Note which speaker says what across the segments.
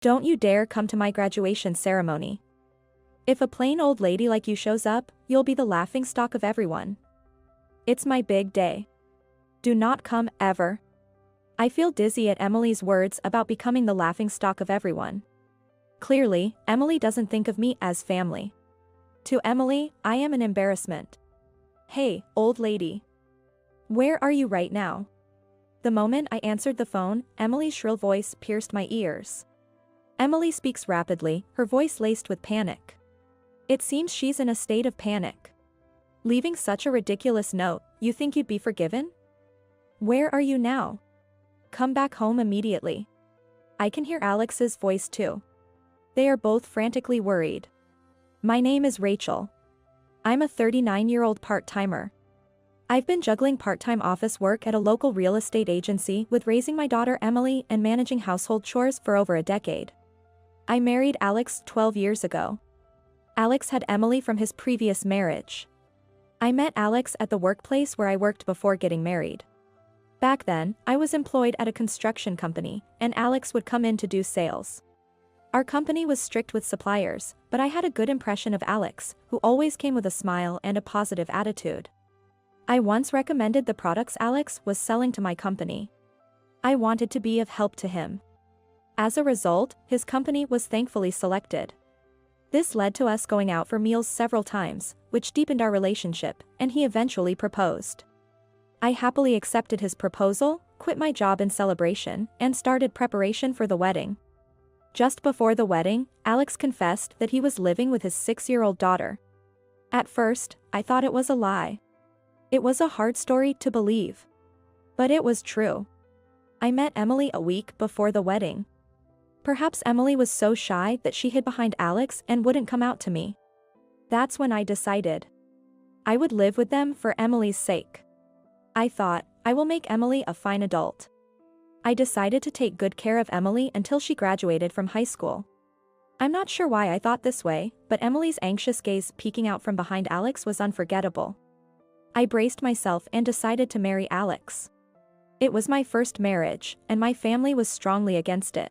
Speaker 1: Don't you dare come to my graduation ceremony. If a plain old lady like you shows up, you'll be the laughingstock of everyone. It's my big day. Do not come, ever. I feel dizzy at Emily's words about becoming the laughingstock of everyone. Clearly, Emily doesn't think of me as family. To Emily, I am an embarrassment. Hey, old lady. Where are you right now? The moment I answered the phone, Emily's shrill voice pierced my ears. Emily speaks rapidly, her voice laced with panic. It seems she's in a state of panic. Leaving such a ridiculous note, you think you'd be forgiven? Where are you now? Come back home immediately. I can hear Alex's voice too. They are both frantically worried. My name is Rachel. I'm a 39-year-old part-timer. I've been juggling part-time office work at a local real estate agency with raising my daughter Emily and managing household chores for over a decade. I married Alex 12 years ago. Alex had Emily from his previous marriage. I met Alex at the workplace where I worked before getting married. Back then, I was employed at a construction company, and Alex would come in to do sales. Our company was strict with suppliers, but I had a good impression of Alex, who always came with a smile and a positive attitude. I once recommended the products Alex was selling to my company. I wanted to be of help to him. As a result, his company was thankfully selected. This led to us going out for meals several times, which deepened our relationship, and he eventually proposed. I happily accepted his proposal, quit my job in celebration, and started preparation for the wedding. Just before the wedding, Alex confessed that he was living with his 6-year-old daughter. At first, I thought it was a lie. It was a hard story to believe. But it was true. I met Emily a week before the wedding. Perhaps Emily was so shy that she hid behind Alex and wouldn't come out to me. That's when I decided I would live with them for Emily's sake. I thought, I will make Emily a fine adult. I decided to take good care of Emily until she graduated from high school. I'm not sure why I thought this way, but Emily's anxious gaze peeking out from behind Alex was unforgettable. I braced myself and decided to marry Alex. It was my first marriage, and my family was strongly against it.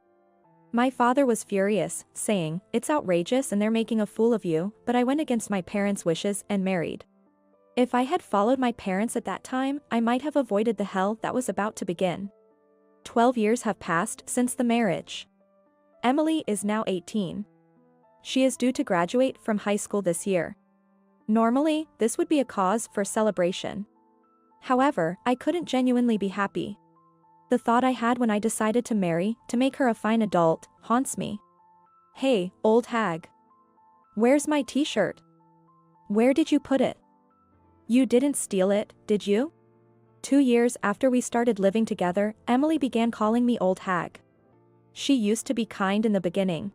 Speaker 1: My father was furious, saying, "It's outrageous and they're making a fool of you," but I went against my parents' wishes and married. If I had followed my parents at that time, I might have avoided the hell that was about to begin. 12 years have passed since the marriage. Emily is now 18. She is due to graduate from high school this year. Normally, this would be a cause for celebration. However, I couldn't genuinely be happy. The thought I had when I decided to marry, to make her a fine adult, haunts me. Hey, old hag. Where's my t-shirt? Where did you put it? You didn't steal it, did you? 2 years after we started living together, Emily began calling me old hag. She used to be kind in the beginning.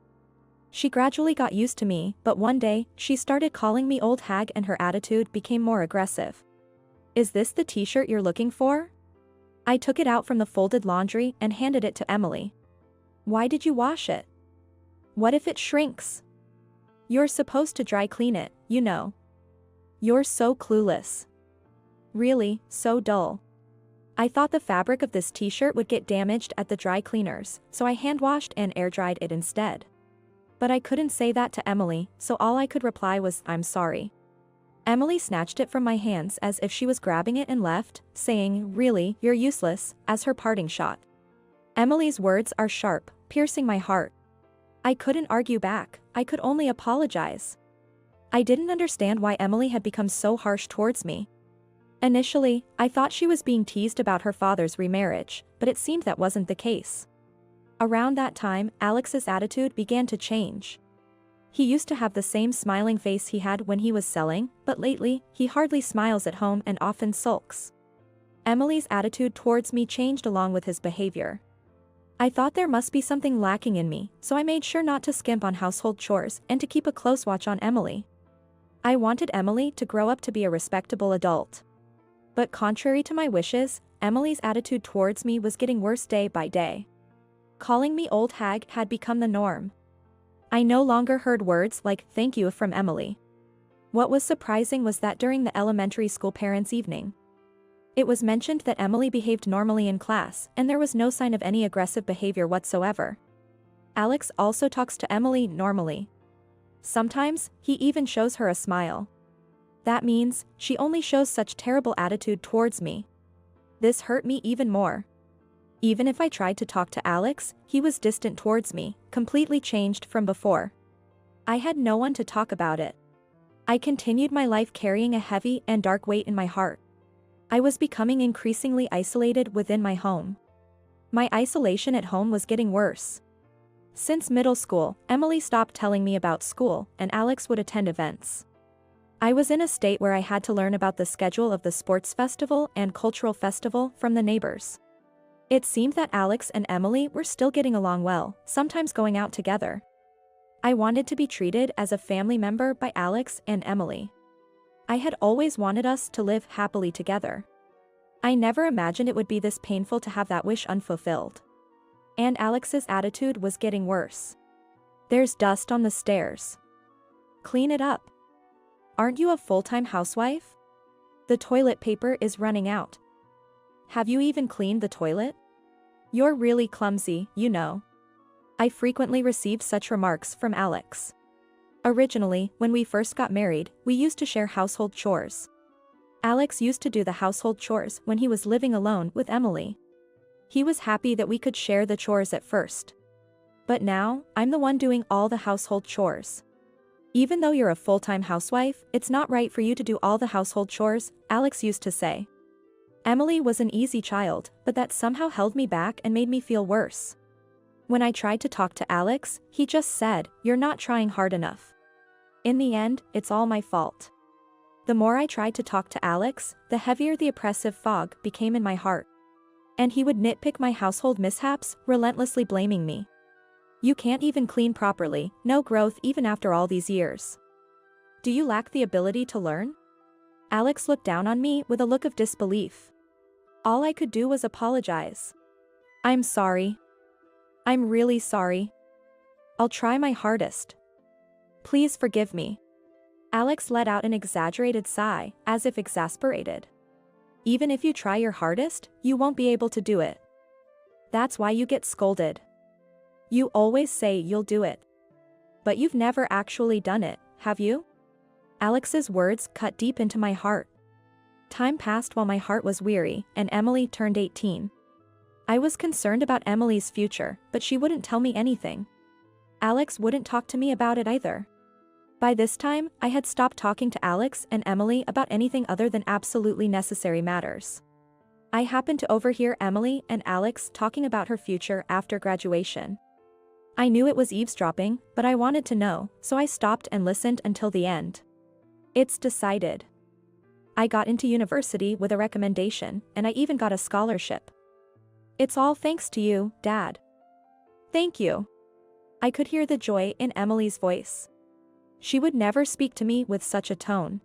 Speaker 1: She gradually got used to me, but one day, she started calling me old hag and her attitude became more aggressive. Is this the t-shirt you're looking for? I took it out from the folded laundry and handed it to Emily. Why did you wash it? What if it shrinks? You're supposed to dry clean it, you know. You're so clueless. Really, so dull. I thought the fabric of this t-shirt would get damaged at the dry cleaners, so I hand washed and air dried it instead. But I couldn't say that to Emily, so all I could reply was, "I'm sorry." Emily snatched it from my hands as if she was grabbing it and left, saying, "Really, you're useless," as her parting shot. Emily's words are sharp, piercing my heart. I couldn't argue back, I could only apologize. I didn't understand why Emily had become so harsh towards me. Initially, I thought she was being teased about her father's remarriage, but it seemed that wasn't the case. Around that time, Alex's attitude began to change. He used to have the same smiling face he had when he was selling, but lately, he hardly smiles at home and often sulks. Emily's attitude towards me changed along with his behavior. I thought there must be something lacking in me, so I made sure not to skimp on household chores and to keep a close watch on Emily. I wanted Emily to grow up to be a respectable adult. But contrary to my wishes, Emily's attitude towards me was getting worse day by day. Calling me old hag had become the norm. I no longer heard words like "thank you" from Emily. What was surprising was that during the elementary school parents' evening, it was mentioned that Emily behaved normally in class and there was no sign of any aggressive behavior whatsoever. Alex also talks to Emily normally. Sometimes, he even shows her a smile. That means, she only shows such terrible attitude towards me. This hurt me even more. Even if I tried to talk to Alex, he was distant towards me, completely changed from before. I had no one to talk about it. I continued my life carrying a heavy and dark weight in my heart. I was becoming increasingly isolated within my home. My isolation at home was getting worse. Since middle school, Emily stopped telling me about school, and Alex would attend events. I was in a state where I had to learn about the schedule of the sports festival and cultural festival from the neighbors. It seemed that Alex and Emily were still getting along well, sometimes going out together. I wanted to be treated as a family member by Alex and Emily. I had always wanted us to live happily together. I never imagined it would be this painful to have that wish unfulfilled. And Alex's attitude was getting worse. There's dust on the stairs. Clean it up. Aren't you a full-time housewife? The toilet paper is running out. Have you even cleaned the toilet? You're really clumsy, you know. I frequently received such remarks from Alex. Originally, when we first got married, we used to share household chores. Alex used to do the household chores when he was living alone with Emily. He was happy that we could share the chores at first. But now, I'm the one doing all the household chores. Even though you're a full-time housewife, it's not right for you to do all the household chores, Alex used to say. Emily was an easy child, but that somehow held me back and made me feel worse. When I tried to talk to Alex, he just said, "You're not trying hard enough." In the end, it's all my fault. The more I tried to talk to Alex, the heavier the oppressive fog became in my heart. And he would nitpick my household mishaps, relentlessly blaming me. You can't even clean properly, no growth even after all these years. Do you lack the ability to learn? Alex looked down on me with a look of disbelief. All I could do was apologize. I'm sorry. I'm really sorry. I'll try my hardest. Please forgive me. Alex let out an exaggerated sigh, as if exasperated. Even if you try your hardest, you won't be able to do it. That's why you get scolded. You always say you'll do it. But you've never actually done it, have you? Alex's words cut deep into my heart. Time passed while my heart was weary, and Emily turned 18. I was concerned about Emily's future, but she wouldn't tell me anything. Alex wouldn't talk to me about it either. By this time, I had stopped talking to Alex and Emily about anything other than absolutely necessary matters. I happened to overhear Emily and Alex talking about her future after graduation. I knew it was eavesdropping, but I wanted to know, so I stopped and listened until the end. It's decided. I got into university with a recommendation, and I even got a scholarship. It's all thanks to you, Dad. Thank you. I could hear the joy in Emily's voice. She would never speak to me with such a tone.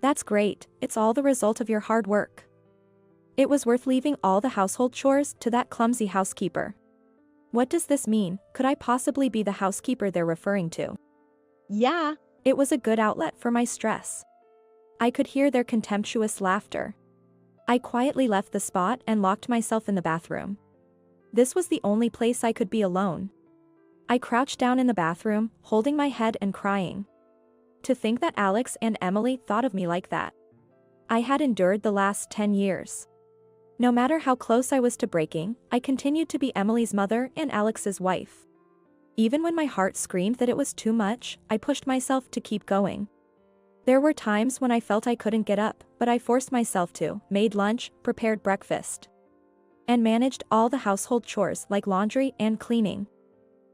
Speaker 1: That's great, it's all the result of your hard work. It was worth leaving all the household chores to that clumsy housekeeper. What does this mean? Could I possibly be the housekeeper they're referring to? Yeah, it was a good outlet for my stress. I could hear their contemptuous laughter. I quietly left the spot and locked myself in the bathroom. This was the only place I could be alone. I crouched down in the bathroom, holding my head and crying. To think that Alex and Emily thought of me like that. I had endured the last 10 years. No matter how close I was to breaking, I continued to be Emily's mother and Alex's wife. Even when my heart screamed that it was too much, I pushed myself to keep going. There were times when I felt I couldn't get up, but I forced myself to, made lunch, prepared breakfast, and managed all the household chores like laundry and cleaning.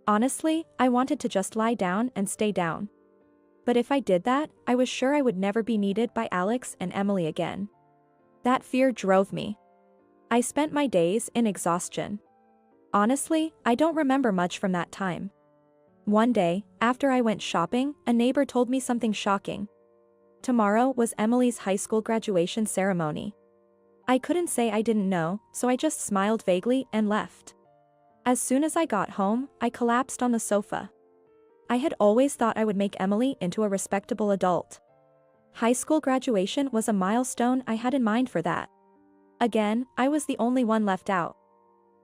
Speaker 1: Honestly, I wanted to just lie down and stay down. But if I did that, I was sure I would never be needed by Alex and Emily again. That fear drove me. I spent my days in exhaustion. Honestly, I don't remember much from that time. One day, after I went shopping, a neighbor told me something shocking. Tomorrow was Emily's high school graduation ceremony. I couldn't say I didn't know, so I just smiled vaguely and left. As soon as I got home, I collapsed on the sofa. I had always thought I would make Emily into a respectable adult. High school graduation was a milestone I had in mind for that. Again, I was the only one left out.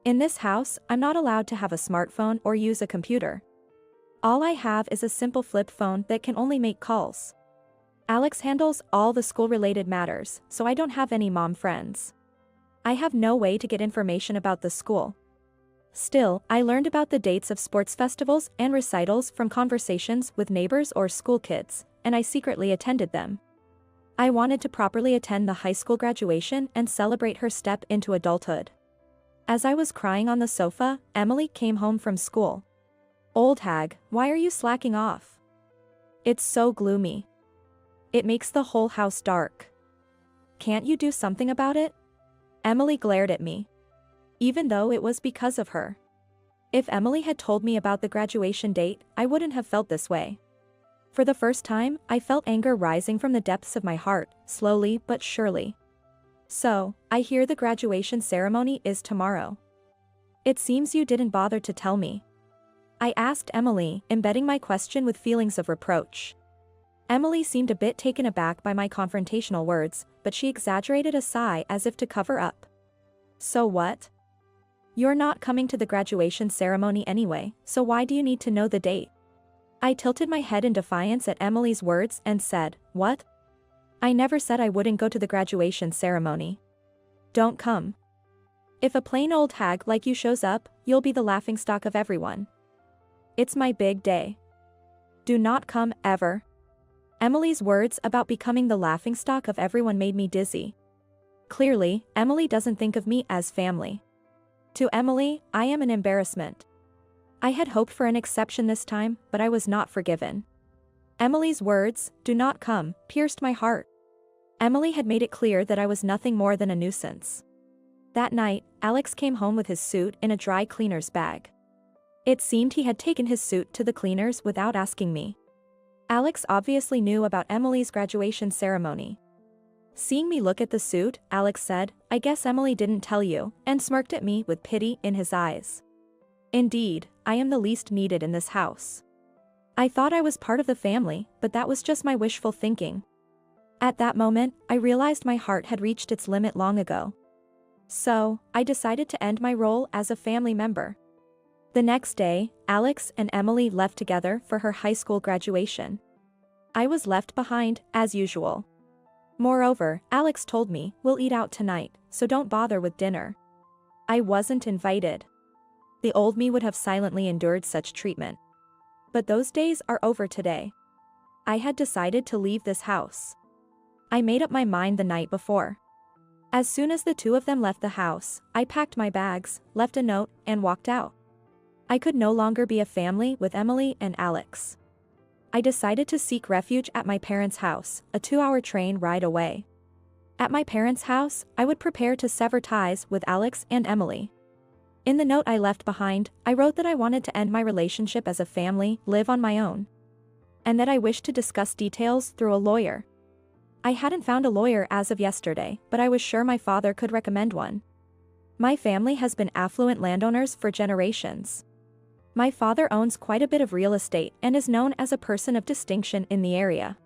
Speaker 1: In this house, I'm not allowed to have a smartphone or use a computer. All I have is a simple flip phone that can only make calls. Alex handles all the school-related matters, so I don't have any mom friends. I have no way to get information about the school. Still, I learned about the dates of sports festivals and recitals from conversations with neighbors or school kids, and I secretly attended them. I wanted to properly attend the high school graduation and celebrate her step into adulthood. As I was crying on the sofa, Emily came home from school. "Old hag, why are you slacking off? It's so gloomy. It makes the whole house dark. Can't you do something about it?" Emily glared at me. Even though it was because of her. If Emily had told me about the graduation date, I wouldn't have felt this way. For the first time, I felt anger rising from the depths of my heart, slowly but surely. "So, I hear the graduation ceremony is tomorrow. It seems you didn't bother to tell me," I asked Emily, embedding my question with feelings of reproach. Emily seemed a bit taken aback by my confrontational words, but she exaggerated a sigh as if to cover up. "So what? You're not coming to the graduation ceremony anyway, so why do you need to know the date?" I tilted my head in defiance at Emily's words and said, "What? I never said I wouldn't go to the graduation ceremony. Don't come. If a plain old hag like you shows up, you'll be the laughingstock of everyone. It's my big day. Do not come ever." Emily's words about becoming the laughingstock of everyone made me dizzy. Clearly, Emily doesn't think of me as family. To Emily, I am an embarrassment. I had hoped for an exception this time, but I was not forgiven. Emily's words, "Do not come," pierced my heart. Emily had made it clear that I was nothing more than a nuisance. That night, Alex came home with his suit in a dry cleaner's bag. It seemed he had taken his suit to the cleaners without asking me. Alex obviously knew about Emily's graduation ceremony. Seeing me look at the suit, Alex said, "I guess Emily didn't tell you," and smirked at me with pity in his eyes. Indeed, I am the least needed in this house. I thought I was part of the family, but that was just my wishful thinking. At that moment, I realized my heart had reached its limit long ago. So, I decided to end my role as a family member. The next day, Alex and Emily left together for her high school graduation. I was left behind, as usual. Moreover, Alex told me, "We'll eat out tonight, so don't bother with dinner." I wasn't invited. The old me would have silently endured such treatment. But those days are over today. I had decided to leave this house. I made up my mind the night before. As soon as the two of them left the house, I packed my bags, left a note, and walked out. I could no longer be a family with Emily and Alex. I decided to seek refuge at my parents' house, a 2-hour train ride away. At my parents' house, I would prepare to sever ties with Alex and Emily. In the note I left behind, I wrote that I wanted to end my relationship as a family, live on my own. And that I wished to discuss details through a lawyer. I hadn't found a lawyer as of yesterday, but I was sure my father could recommend one. My family has been affluent landowners for generations. My father owns quite a bit of real estate and is known as a person of distinction in the area.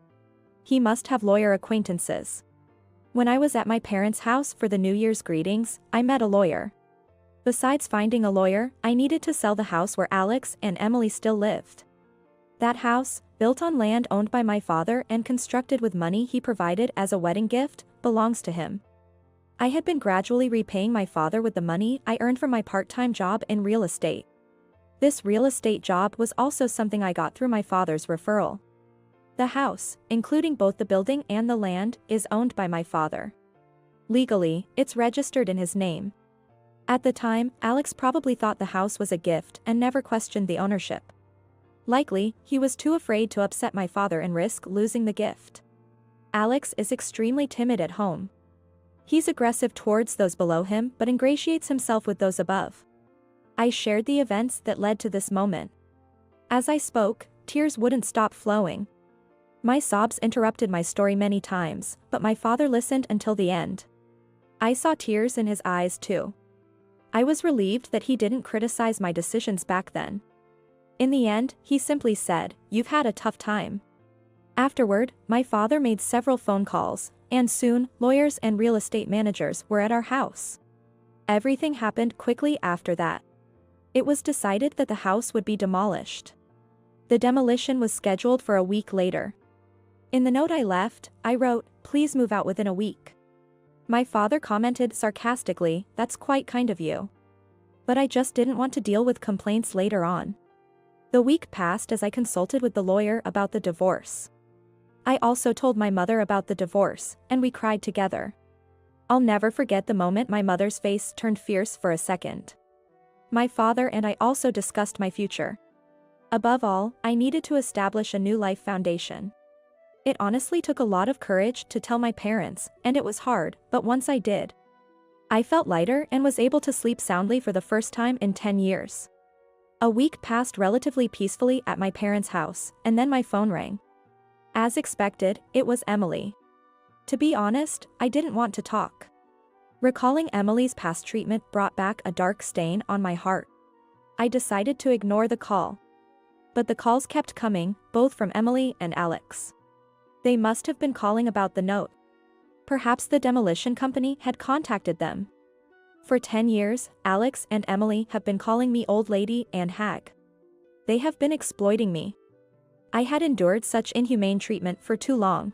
Speaker 1: He must have lawyer acquaintances. When I was at my parents' house for the New Year's greetings, I met a lawyer. Besides finding a lawyer, I needed to sell the house where Alex and Emily still lived. That house, built on land owned by my father and constructed with money he provided as a wedding gift, belongs to him. I had been gradually repaying my father with the money I earned from my part-time job in real estate. This real estate job was also something I got through my father's referral. The house, including both the building and the land, is owned by my father. Legally, it's registered in his name. At the time, Alex probably thought the house was a gift and never questioned the ownership. Likely, he was too afraid to upset my father and risk losing the gift. Alex is extremely timid at home. He's aggressive towards those below him but ingratiates himself with those above. I shared the events that led to this moment. As I spoke, tears wouldn't stop flowing. My sobs interrupted my story many times, but my father listened until the end. I saw tears in his eyes too. I was relieved that he didn't criticize my decisions back then. In the end, he simply said, "You've had a tough time." Afterward, my father made several phone calls, and soon, lawyers and real estate managers were at our house. Everything happened quickly after that. It was decided that the house would be demolished. The demolition was scheduled for a week later. In the note I left, I wrote, "Please move out within a week." My father commented sarcastically, "That's quite kind of you." But I just didn't want to deal with complaints later on. The week passed as I consulted with the lawyer about the divorce. I also told my mother about the divorce, and we cried together. I'll never forget the moment my mother's face turned fierce for a second. My father and I also discussed my future. Above all, I needed to establish a new life foundation. It honestly took a lot of courage to tell my parents, and it was hard, but once I did, I felt lighter and was able to sleep soundly for the first time in 10 years. A week passed relatively peacefully at my parents' house, and then my phone rang. As expected, it was Emily. To be honest, I didn't want to talk. Recalling Emily's past treatment brought back a dark stain on my heart. I decided to ignore the call. But the calls kept coming, both from Emily and Alex. They must have been calling about the note. Perhaps the demolition company had contacted them. For 10 years, Alex and Emily have been calling me old lady and hag. They have been exploiting me. I had endured such inhumane treatment for too long.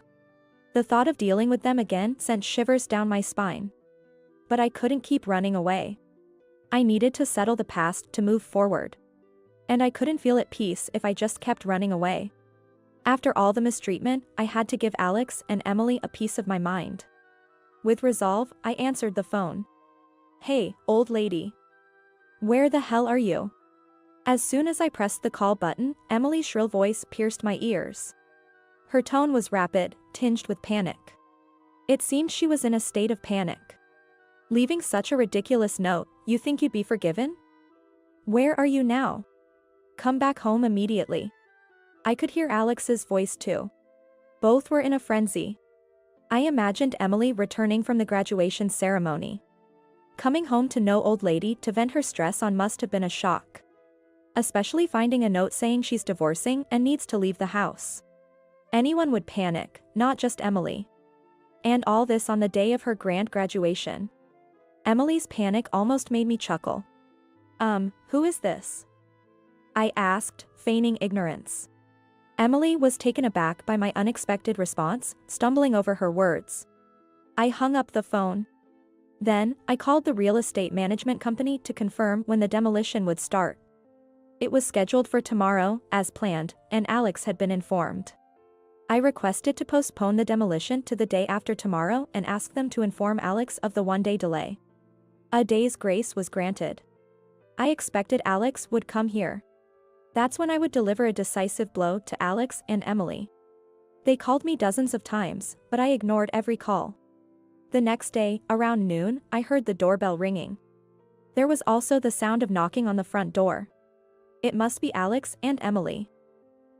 Speaker 1: The thought of dealing with them again sent shivers down my spine. But I couldn't keep running away. I needed to settle the past to move forward. And I couldn't feel at peace if I just kept running away. After all the mistreatment, I had to give Alex and Emily a piece of my mind. With resolve, I answered the phone. "Hey, old lady. Where the hell are you?" As soon as I pressed the call button, Emily's shrill voice pierced my ears. Her tone was rapid, tinged with panic. It seemed she was in a state of panic. "Leaving such a ridiculous note, you think you'd be forgiven? Where are you now? Come back home immediately." I could hear Alex's voice too. Both were in a frenzy. I imagined Emily returning from the graduation ceremony. Coming home to no old lady to vent her stress on must have been a shock. Especially finding a note saying she's divorcing and needs to leave the house. Anyone would panic, not just Emily. And all this on the day of her grand graduation. Emily's panic almost made me chuckle. Who is this?" I asked, feigning ignorance. Emily was taken aback by my unexpected response, stumbling over her words. I hung up the phone. Then, I called the real estate management company to confirm when the demolition would start. It was scheduled for tomorrow, as planned, and Alex had been informed. I requested to postpone the demolition to the day after tomorrow and asked them to inform Alex of the one-day delay. A day's grace was granted. I expected Alex would come here. That's when I would deliver a decisive blow to Alex and Emily. They called me dozens of times, but I ignored every call. The next day, around noon, I heard the doorbell ringing. There was also the sound of knocking on the front door. It must be Alex and Emily.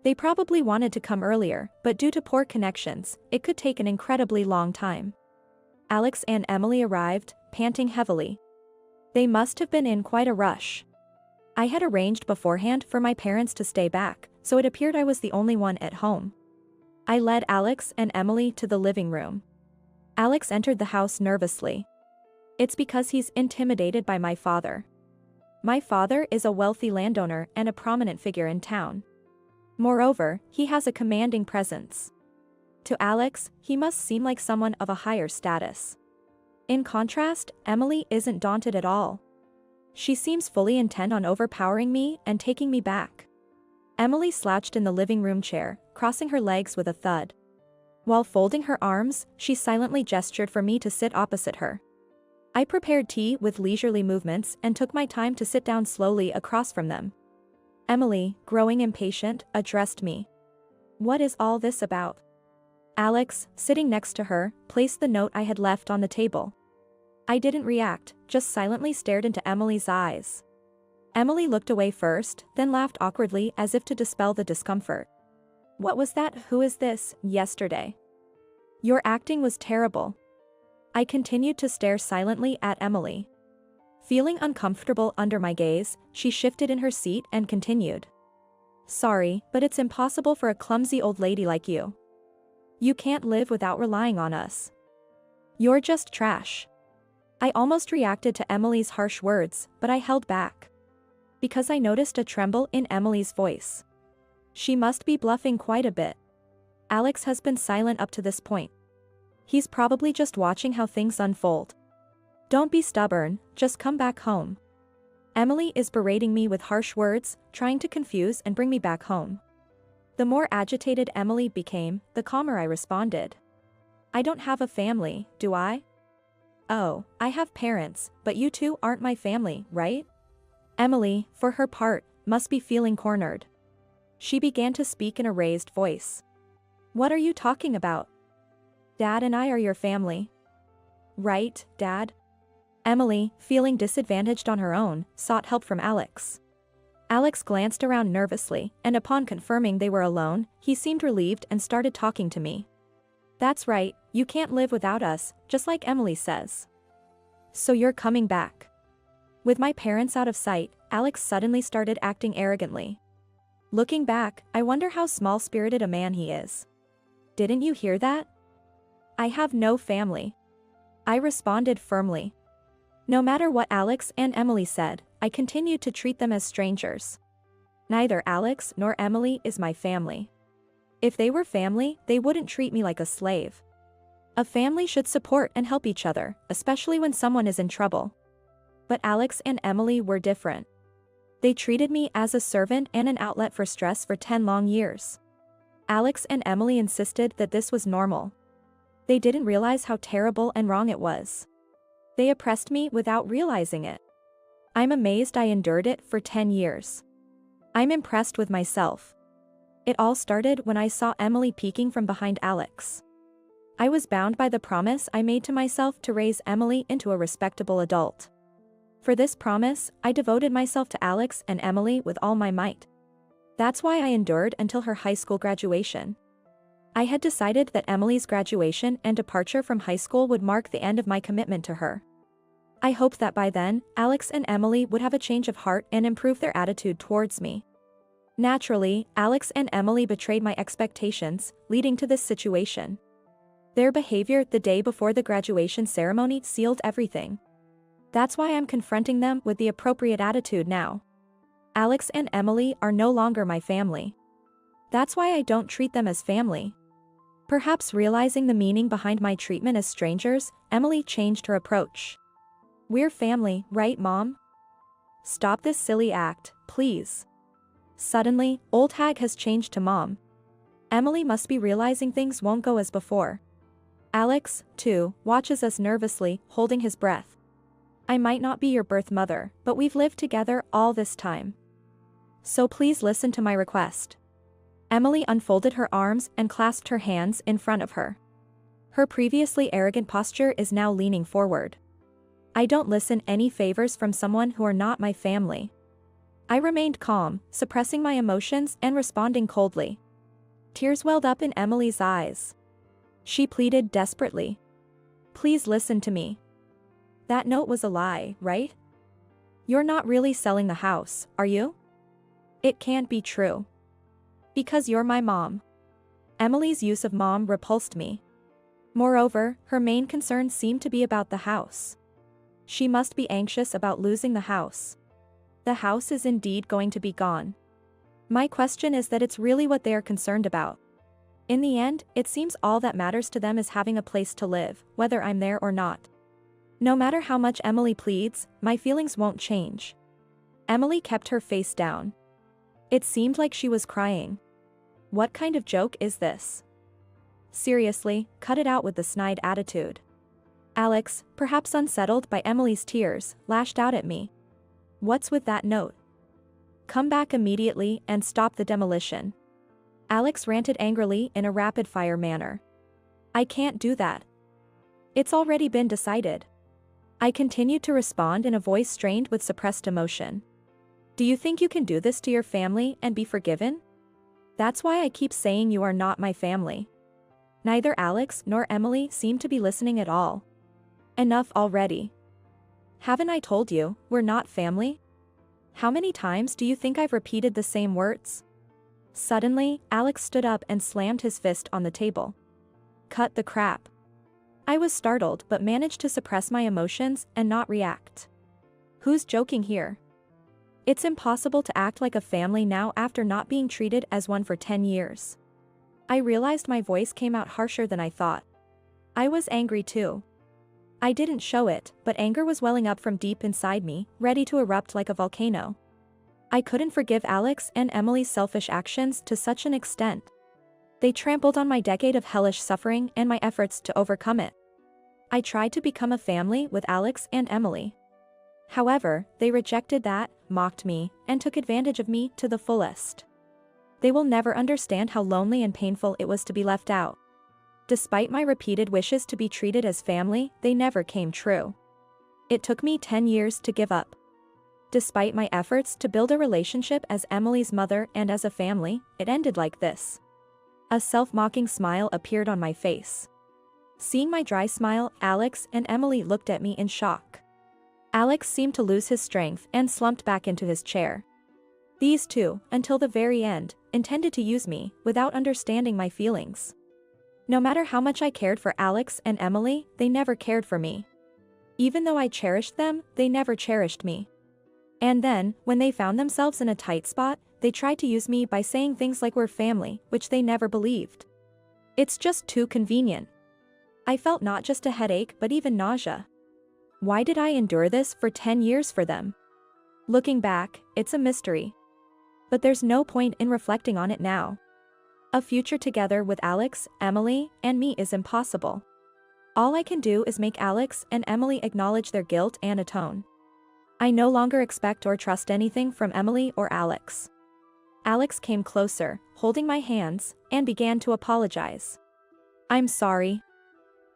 Speaker 1: They probably wanted to come earlier, but due to poor connections, it could take an incredibly long time. Alex and Emily arrived, panting heavily. They must have been in quite a rush. I had arranged beforehand for my parents to stay back, so it appeared I was the only one at home. I led Alex and Emily to the living room. Alex entered the house nervously. It's because he's intimidated by my father. My father is a wealthy landowner and a prominent figure in town. Moreover, he has a commanding presence. To Alex, he must seem like someone of a higher status. In contrast, Emily isn't daunted at all. She seems fully intent on overpowering me and taking me back. Emily slouched in the living room chair, crossing her legs with a thud. While folding her arms, she silently gestured for me to sit opposite her. I prepared tea with leisurely movements and took my time to sit down slowly across from them. Emily, growing impatient, addressed me. "What is all this about?" Alex, sitting next to her, placed the note I had left on the table. I didn't react, just silently stared into Emily's eyes. Emily looked away first, then laughed awkwardly as if to dispel the discomfort. "What was that 'who is this' yesterday? Your acting was terrible." I continued to stare silently at Emily. Feeling uncomfortable under my gaze, she shifted in her seat and continued. "Sorry, but it's impossible for a clumsy old lady like you. You can't live without relying on us. You're just trash." I almost reacted to Emily's harsh words, but I held back. Because I noticed a tremble in Emily's voice. She must be bluffing quite a bit. Alex has been silent up to this point. He's probably just watching how things unfold. Don't be stubborn, just come back home. Emily is berating me with harsh words, trying to confuse and bring me back home. The more agitated Emily became, the calmer I responded. I don't have a family, do I? Oh, I have parents, but you two aren't my family, right? Emily, for her part, must be feeling cornered. She began to speak in a raised voice. What are you talking about? Dad and I are your family. Right, Dad? Emily, feeling disadvantaged on her own, sought help from Alex. Alex glanced around nervously, and upon confirming they were alone, he seemed relieved and started talking to me. That's right, you can't live without us, just like Emily says. So you're coming back. With my parents out of sight, Alex suddenly started acting arrogantly. Looking back, I wonder how small-spirited a man he is. Didn't you hear that? I have no family. I responded firmly. No matter what Alex and Emily said, I continued to treat them as strangers. Neither Alex nor Emily is my family. If they were family, they wouldn't treat me like a slave. A family should support and help each other, especially when someone is in trouble. But Alex and Emily were different. They treated me as a servant and an outlet for stress for 10 long years. Alex and Emily insisted that this was normal. They didn't realize how terrible and wrong it was. They oppressed me without realizing it. I'm amazed I endured it for 10 years. I'm impressed with myself. It all started when I saw Emily peeking from behind Alex. I was bound by the promise I made to myself to raise Emily into a respectable adult. For this promise, I devoted myself to Alex and Emily with all my might. That's why I endured until her high school graduation. I had decided that Emily's graduation and departure from high school would mark the end of my commitment to her. I hoped that by then, Alex and Emily would have a change of heart and improve their attitude towards me. Naturally, Alex and Emily betrayed my expectations, leading to this situation. Their behavior the day before the graduation ceremony sealed everything. That's why I'm confronting them with the appropriate attitude now. Alex and Emily are no longer my family. That's why I don't treat them as family. Perhaps realizing the meaning behind my treatment as strangers, Emily changed her approach. We're family, right, Mom? Stop this silly act, please. Suddenly, old hag has changed to Mom. Emily must be realizing things won't go as before. Alex, too, watches us nervously, holding his breath. I might not be your birth mother, but we've lived together all this time. So please listen to my request. Emily unfolded her arms and clasped her hands in front of her. Her previously arrogant posture is now leaning forward. I don't listen any favors from someone who are not my family. I remained calm, suppressing my emotions and responding coldly. Tears welled up in Emily's eyes. She pleaded desperately. Please listen to me. That note was a lie, right? You're not really selling the house, are you? It can't be true. Because you're my mom. Emily's use of mom repulsed me. Moreover, her main concern seemed to be about the house. She must be anxious about losing the house. The house is indeed going to be gone. My question is that it's really what they are concerned about. In the end, it seems all that matters to them is having a place to live, whether I'm there or not. No matter how much Emily pleads, my feelings won't change. Emily kept her face down. It seemed like she was crying. What kind of joke is this? Seriously, cut it out with the snide attitude. Alex, perhaps unsettled by Emily's tears, lashed out at me. What's with that note? Come back immediately and stop the demolition. Alex ranted angrily in a rapid-fire manner. I can't do that. It's already been decided. I continued to respond in a voice strained with suppressed emotion. Do you think you can do this to your family and be forgiven? That's why I keep saying you are not my family. Neither Alex nor Emily seem to be listening at all. Enough already. Haven't I told you, we're not family? How many times do you think I've repeated the same words? Suddenly, Alex stood up and slammed his fist on the table. Cut the crap. I was startled but managed to suppress my emotions and not react. Who's joking here? It's impossible to act like a family now after not being treated as one for 10 years. I realized my voice came out harsher than I thought. I was angry too. I didn't show it, but anger was welling up from deep inside me, ready to erupt like a volcano. I couldn't forgive Alex and Emily's selfish actions to such an extent. They trampled on my decade of hellish suffering and my efforts to overcome it. I tried to become a family with Alex and Emily. However, they rejected that, mocked me, and took advantage of me to the fullest. They will never understand how lonely and painful it was to be left out. Despite my repeated wishes to be treated as family, they never came true. It took me 10 years to give up. Despite my efforts to build a relationship as Emily's mother and as a family, it ended like this. A self-mocking smile appeared on my face. Seeing my dry smile, Alex and Emily looked at me in shock. Alex seemed to lose his strength and slumped back into his chair. These two, until the very end, intended to use me, without understanding my feelings. No matter how much I cared for Alex and Emily, they never cared for me. Even though I cherished them, they never cherished me. And then, when they found themselves in a tight spot, they tried to use me by saying things like we're family, which they never believed. It's just too convenient. I felt not just a headache but even nausea. Why did I endure this for 10 years for them? Looking back, it's a mystery. But there's no point in reflecting on it now. A future together with Alex, Emily, and me is impossible. All I can do is make Alex and Emily acknowledge their guilt and atone. I no longer expect or trust anything from Emily or Alex. Alex came closer, holding my hands, and began to apologize. I'm sorry.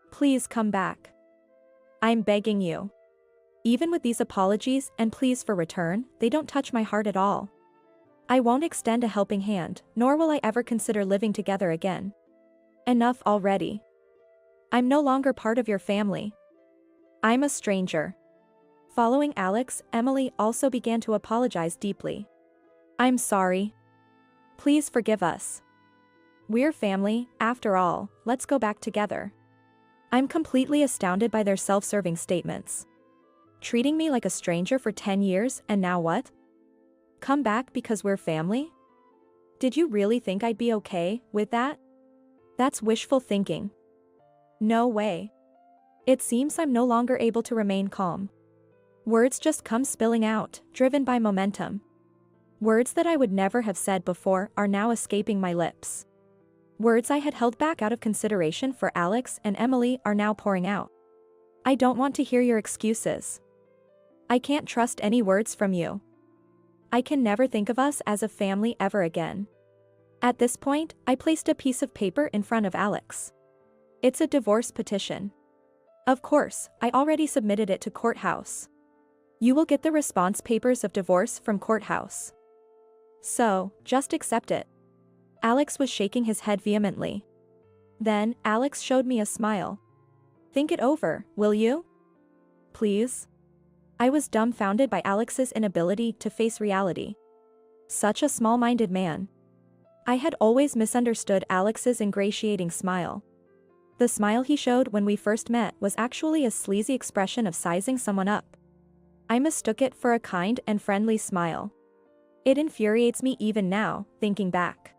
Speaker 1: Please come back. I'm begging you. Even with these apologies and pleas for return, they don't touch my heart at all. I won't extend a helping hand, nor will I ever consider living together again. Enough already. I'm no longer part of your family. I'm a stranger. Following Alex, Emily also began to apologize deeply. I'm sorry. Please forgive us. We're family, after all, let's go back together. I'm completely astounded by their self-serving statements. Treating me like a stranger for 10 years, and now what? Come back because we're family? Did you really think I'd be okay with that? That's wishful thinking. No way. It seems I'm no longer able to remain calm. Words just come spilling out, driven by momentum. Words that I would never have said before are now escaping my lips. Words I had held back out of consideration for Alex and Emily are now pouring out. I don't want to hear your excuses. I can't trust any words from you. I can never think of us as a family ever again. At this point, I placed a piece of paper in front of Alex. It's a divorce petition. Of course, I already submitted it to courthouse. You will get the response papers of divorce from courthouse. So, just accept it. Alex was shaking his head vehemently. Then, Alex showed me a smile. Think it over, will you? Please? I was dumbfounded by Alex's inability to face reality. Such a small-minded man. I had always misunderstood Alex's ingratiating smile. The smile he showed when we first met was actually a sleazy expression of sizing someone up. I mistook it for a kind and friendly smile. It infuriates me even now, thinking back.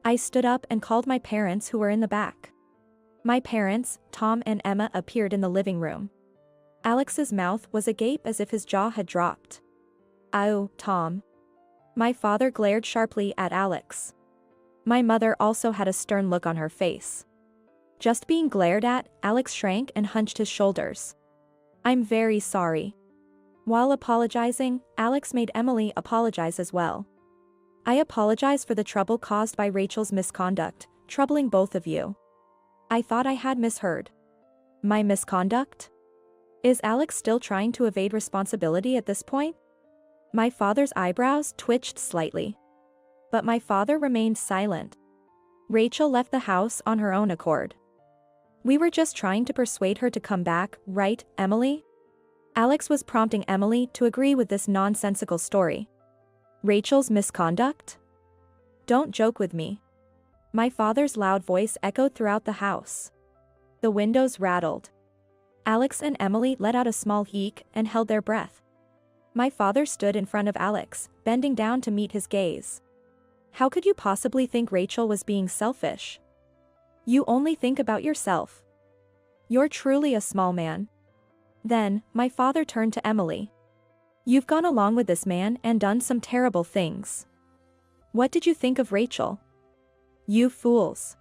Speaker 1: I stood up and called my parents who were in the back. My parents, Tom and Emma, appeared in the living room. Alex's mouth was agape as if his jaw had dropped. "Oh, Tom." My father glared sharply at Alex. My mother also had a stern look on her face. Just being glared at, Alex shrank and hunched his shoulders. "I'm very sorry." While apologizing, Alex made Emily apologize as well. "I apologize for the trouble caused by Rachel's misconduct, troubling both of you. I thought I had misheard." My misconduct? Is Alex still trying to evade responsibility at this point? My father's eyebrows twitched slightly. But my father remained silent. Rachel left the house on her own accord. We were just trying to persuade her to come back, right, Emily? Alex was prompting Emily to agree with this nonsensical story. Rachel's misconduct? Don't joke with me. My father's loud voice echoed throughout the house. The windows rattled. Alex and Emily let out a small eek and held their breath. My father stood in front of Alex, bending down to meet his gaze. How could you possibly think Rachel was being selfish? You only think about yourself. You're truly a small man. Then, my father turned to Emily. You've gone along with this man and done some terrible things. What did you think of Rachel? You fools.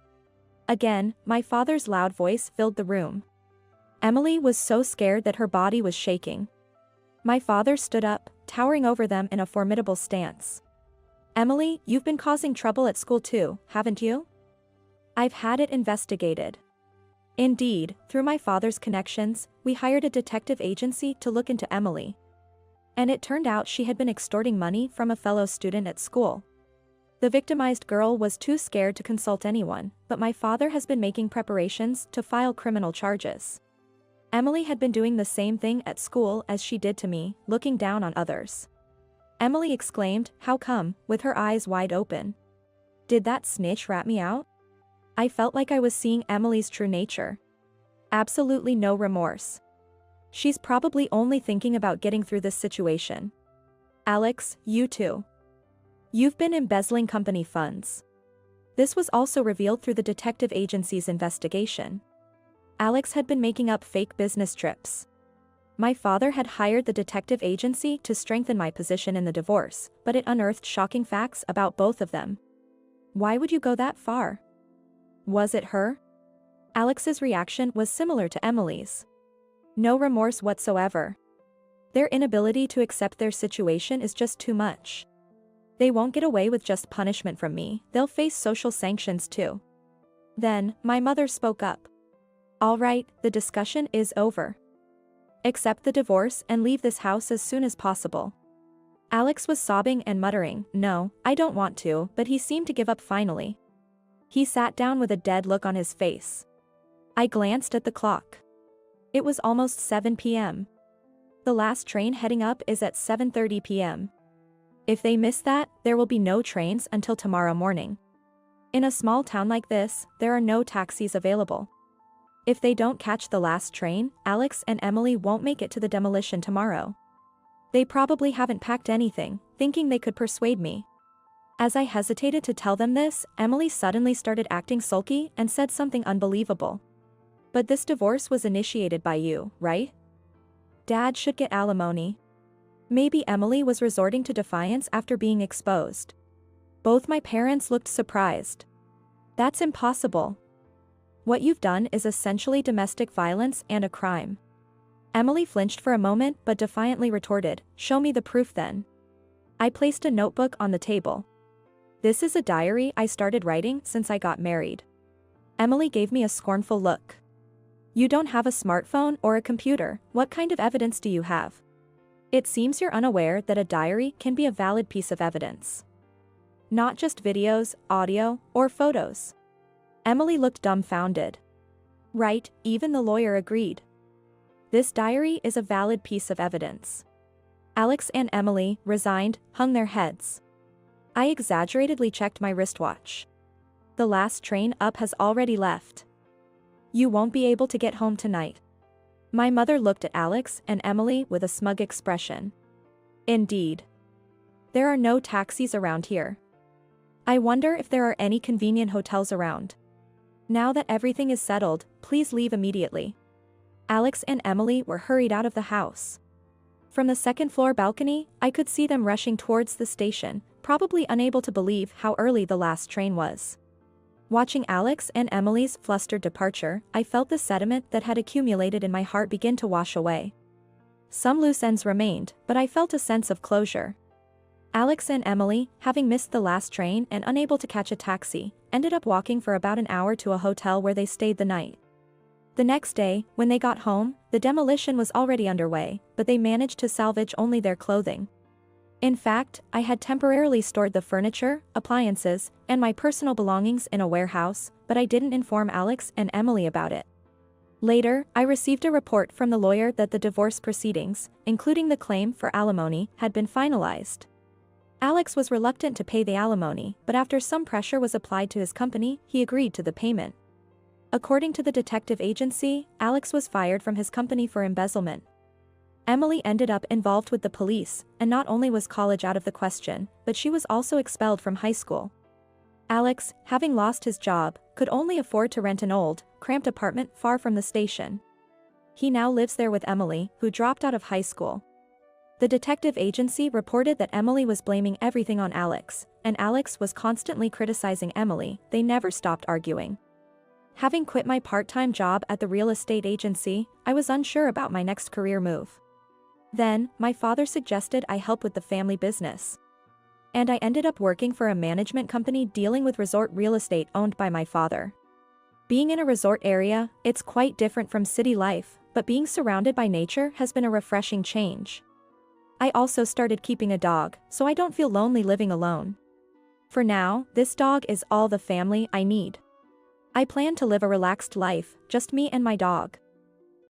Speaker 1: Again, my father's loud voice filled the room. Emily was so scared that her body was shaking. My father stood up, towering over them in a formidable stance. Emily, you've been causing trouble at school too, haven't you? I've had it investigated. Indeed, through my father's connections, we hired a detective agency to look into Emily. And it turned out she had been extorting money from a fellow student at school. The victimized girl was too scared to consult anyone, but my father has been making preparations to file criminal charges. Emily had been doing the same thing at school as she did to me, looking down on others. Emily exclaimed, "How come?" with her eyes wide open. Did that snitch rat me out? I felt like I was seeing Emily's true nature. Absolutely no remorse. She's probably only thinking about getting through this situation. Alex, you too. You've been embezzling company funds. This was also revealed through the detective agency's investigation. Alex had been making up fake business trips. My father had hired the detective agency to strengthen my position in the divorce, but it unearthed shocking facts about both of them. Why would you go that far? Was it her? Alex's reaction was similar to Emily's. No remorse whatsoever. Their inability to accept their situation is just too much. They won't get away with just punishment from me, they'll face social sanctions too. Then, my mother spoke up. All right, the discussion is over. Accept the divorce and leave this house as soon as possible. Alex was sobbing and muttering, "No, I don't want to," but he seemed to give up finally. He sat down with a dead look on his face. I glanced at the clock. It was almost 7 p.m. The last train heading up is at 7:30 p.m. If they miss that, there will be no trains until tomorrow morning. In a small town like this, there are no taxis available. If they don't catch the last train, Alex and Emily won't make it to the demolition tomorrow. They probably haven't packed anything, thinking they could persuade me. As I hesitated to tell them this, Emily suddenly started acting sulky and said something unbelievable. But this divorce was initiated by you, right? Dad should get alimony. Maybe Emily was resorting to defiance after being exposed. Both my parents looked surprised. That's impossible. What you've done is essentially domestic violence and a crime. Emily flinched for a moment but defiantly retorted, "Show me the proof then." I placed a notebook on the table. This is a diary I started writing since I got married. Emily gave me a scornful look. You don't have a smartphone or a computer, what kind of evidence do you have? It seems you're unaware that a diary can be a valid piece of evidence. Not just videos, audio, or photos. Emily looked dumbfounded. Right, even the lawyer agreed. This diary is a valid piece of evidence. Alex and Emily, resigned, hung their heads. I exaggeratedly checked my wristwatch. The last train up has already left. You won't be able to get home tonight. My mother looked at Alex and Emily with a smug expression. Indeed. There are no taxis around here. I wonder if there are any convenient hotels around. Now that everything is settled, please leave immediately. Alex and Emily were hurried out of the house. From the second-floor balcony, I could see them rushing towards the station, probably unable to believe how early the last train was. Watching Alex and Emily's flustered departure, I felt the sediment that had accumulated in my heart begin to wash away. Some loose ends remained, but I felt a sense of closure. Alex and Emily, having missed the last train and unable to catch a taxi, ended up walking for about an hour to a hotel where they stayed the night. The next day, when they got home, the demolition was already underway, but they managed to salvage only their clothing. In fact, I had temporarily stored the furniture, appliances, and my personal belongings in a warehouse, but I didn't inform Alex and Emily about it. Later, I received a report from the lawyer that the divorce proceedings, including the claim for alimony, had been finalized. Alex was reluctant to pay the alimony, but after some pressure was applied to his company, he agreed to the payment. According to the detective agency, Alex was fired from his company for embezzlement. Emily ended up involved with the police, and not only was college out of the question, but she was also expelled from high school. Alex, having lost his job, could only afford to rent an old, cramped apartment far from the station. He now lives there with Emily, who dropped out of high school. The detective agency reported that Emily was blaming everything on Alex, and Alex was constantly criticizing Emily. They never stopped arguing. Having quit my part-time job at the real estate agency, I was unsure about my next career move. Then, my father suggested I help with the family business. And I ended up working for a management company dealing with resort real estate owned by my father. Being in a resort area, it's quite different from city life, but being surrounded by nature has been a refreshing change. I also started keeping a dog, so I don't feel lonely living alone. For now, this dog is all the family I need. I plan to live a relaxed life, just me and my dog.